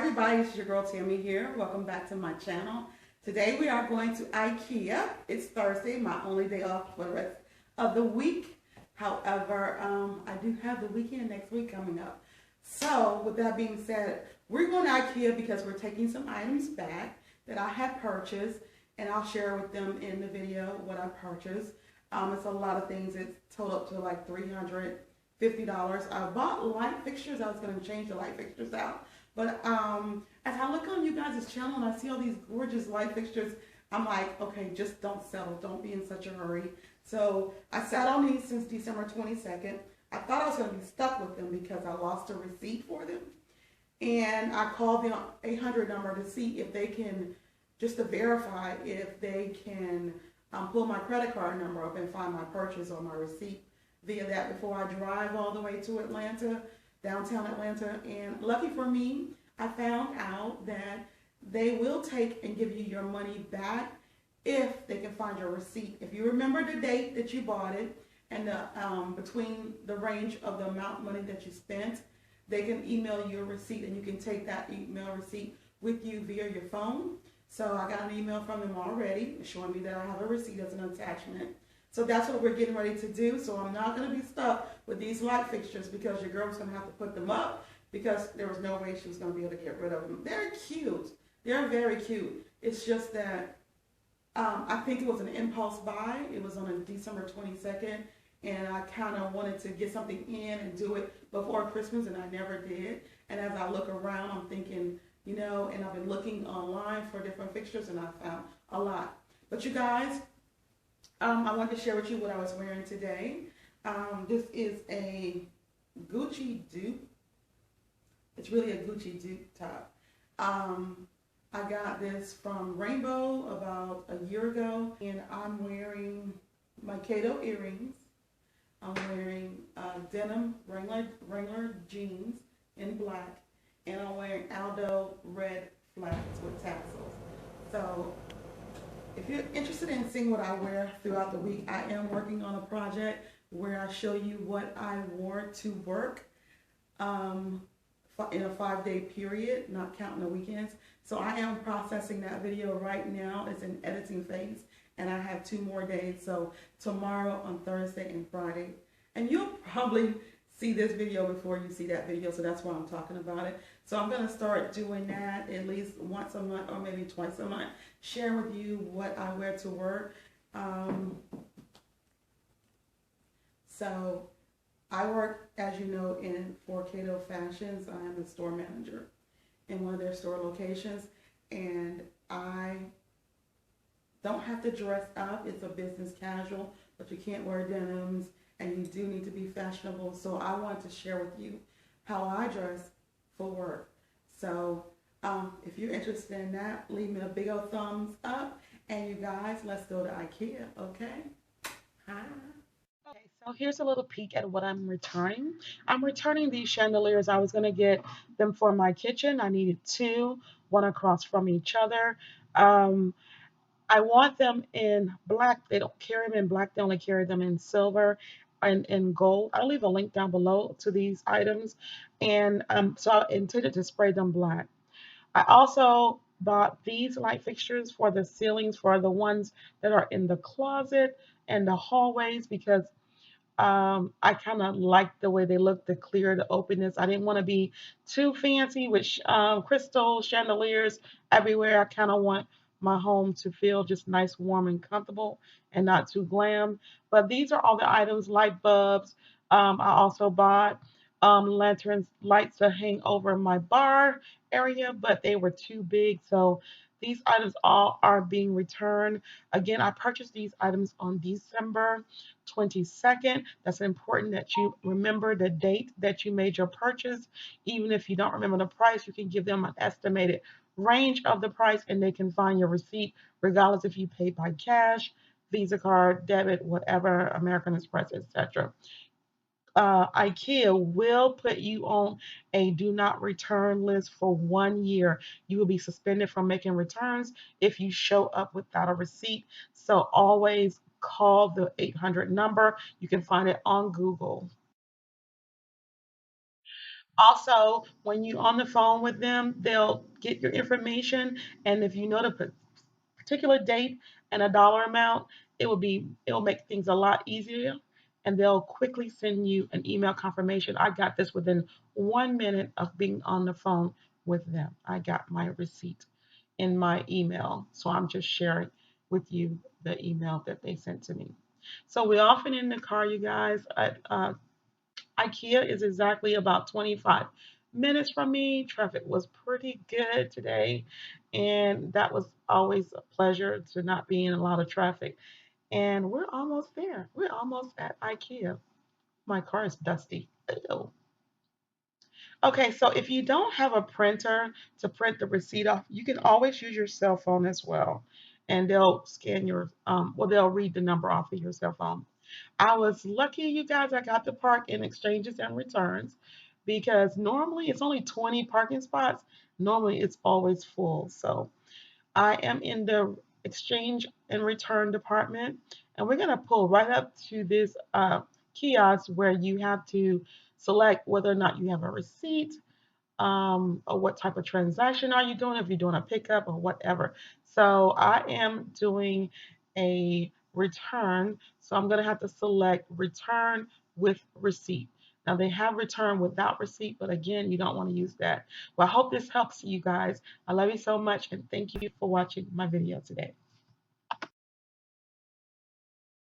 everybody, it's your girl Tammy here. Welcome back to my channel. Today we are going to Ikea. It's Thursday, my only day off for the rest of the week. However, I do have the weekend next week coming up. So with that being said, we're going to Ikea because we're taking some items back that I had purchased, and I'll share with them in the video what I purchased. It's a lot of things. It's totaled up to like $350. I bought light fixtures. I was going to change the light fixtures out. But as I look on you guys' channel and I see all these gorgeous light fixtures, I'm like, okay, just don't settle. Don't be in such a hurry. So I sat on these since December 22nd. I thought I was going to be stuck with them because I lost a receipt for them. And I called the 800 number to see if they can, just to verify if they can pull my credit card number up and find my purchase or my receipt via that before I drive all the way to Atlanta, downtown Atlanta. And lucky for me, I found out that they will take and give you your money back if they can find your receipt. If you remember the date that you bought it and the between the range of the amount of money that you spent, they can email you a receipt and you can take that email receipt with you via your phone. So I got an email from them already showing me that I have a receipt as an attachment. So that's what we're getting ready to do. So I'm not going to be stuck with these light fixtures because your girl was going to have to put them up because there was no way she was going to be able to get rid of them. They're cute. They're very cute. It's just that I think it was an impulse buy. It was on a December 22nd, and I kind of wanted to get something in and do it before Christmas, and I never did. And as I look around, I'm thinking, you know, and I've been looking online for different fixtures, and I found a lot. But you guys, I wanted to share with you what I was wearing today. This is a Gucci dupe. It's really a Gucci dupe top. I got this from Rainbow about a year ago, and I'm wearing my Kato earrings. I'm wearing denim Wrangler jeans in black, and I'm wearing Aldo red flats with tassels. So if you're interested in seeing what I wear throughout the week, I am working on a project where I show you what I wore to work in a 5-day period, not counting the weekends. So I am processing that video right now. It's in editing phase, and I have 2 more days. So tomorrow, on Thursday and Friday. And you'll probably see this video before you see that video, so that's why I'm talking about it. So I'm going to start doing that at least once a month or maybe twice a month, sharing with you what I wear to work. So I work, as you know, for Kato Fashions. I am the store manager in one of their store locations, and I don't have to dress up. It's a business casual, but you can't wear denims, and you do need to be fashionable. So I want to share with you how I dress for work. So if you're interested in that, leave me a big old thumbs up. And you guys, let's go to Ikea, okay? Hi. Okay, so here's a little peek at what I'm returning. I'm returning these chandeliers. I was going to get them for my kitchen. I needed 2, one across from each other. I want them in black. They don't carry them in black. They only carry them in silver and in gold. I'll leave a link down below to these items. And so I intended to spray them black. I also bought these light fixtures for the ceilings for the ones that are in the closet and the hallways because I kind of like the way they look, the clear, the openness. I didn't want to be too fancy with crystal chandeliers everywhere. I kind of want my home to feel just nice, warm, and comfortable and not too glam. But these are all the items, light bulbs. I also bought lanterns, lights to hang over my bar area, but they were too big. So these items all are being returned. Again, I purchased these items on December 22nd. That's important that you remember the date that you made your purchase. Even if you don't remember the price, you can give them an estimated range of the price and they can find your receipt regardless if you paid by cash, Visa card, debit, whatever, American Express, etc. IKEA will put you on a do not return list for 1 year. You will be suspended from making returns if you show up without a receipt. So always call the 800 number. You can find it on Google. Also, when you're on the phone with them, they'll get your information, and if you know the particular date and a dollar amount, it will make things a lot easier, and they'll quickly send you an email confirmation. I got this within 1 minute of being on the phone with them. I got my receipt in my email, so I'm just sharing with you the email that they sent to me. So we're often in the car, you guys. IKEA is exactly about 25 minutes from me. Traffic was pretty good today, and that was always a pleasure to not be in a lot of traffic. And we're almost there. We're almost at IKEA. My car is dusty. Ew. Okay, so if you don't have a printer to print the receipt off, you can always use your cell phone as well. And they'll scan your, well, they'll read the number off of your cell phone. I was lucky, you guys, I got to park in exchanges and returns because normally it's only 20 parking spots. Normally it's always full. So I am in the exchange and return department, and we're going to pull right up to this kiosk where you have to select whether or not you have a receipt, or what type of transaction are you doing, if you're doing a pickup or whatever. So I am doing a return, so I'm going to have to select return with receipt. Now they have return without receipt, but again, you don't want to use that. Well, I hope this helps you guys. I love you so much, and thank you for watching my video today.